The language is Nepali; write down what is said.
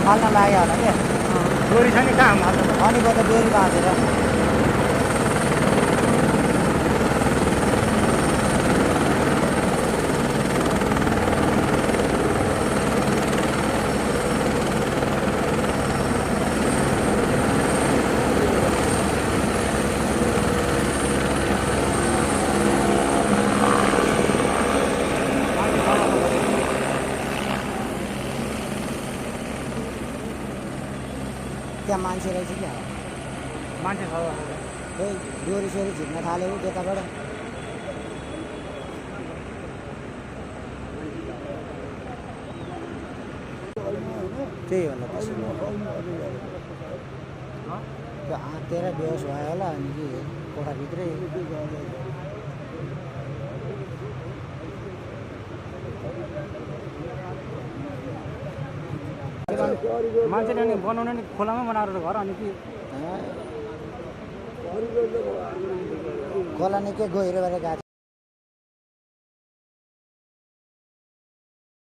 फाल्न लाग्यो होला क्या डोरी छ नि कहाँ मात्र अनि कता डोरी बाँधेर त्यहाँ मान्छे रहेछ क्या मान्छे छ खोइ डोरी सोरी झिक्न थाल्यो त्यताबाट त्यही होला त्यसो त्यो आँतेर बेहोस भयो होला अनि कि कोठाभित्रै मान्छेले अनि बनाउन नि खोलामै बनाएर घर अनि कि खोला निकै गहिरो भएर गएको